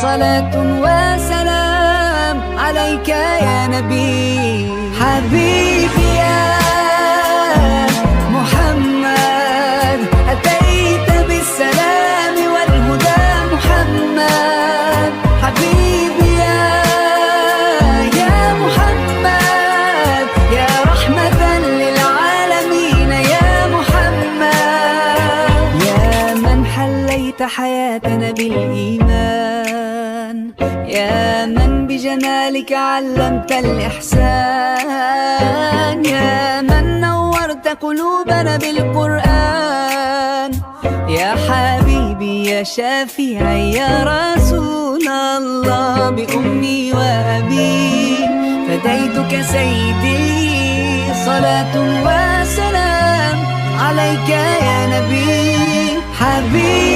صلاة وسلام عليك يا نبي. حبيبي يا محمد أتيت بالسلام والهدى محمد. حبيبي يا محمد يا رحمة للعالمين يا محمد. يا من حليت حياتنا بالإيمان، يا من بجمالك علمت الإحسان، يا من نورت قلوبنا بالقرآن. يا حبيبي يا شافعي يا رسول الله، بأمي وأبي فديتك سيدي. صلاة وسلام عليك يا نبي. حبيبي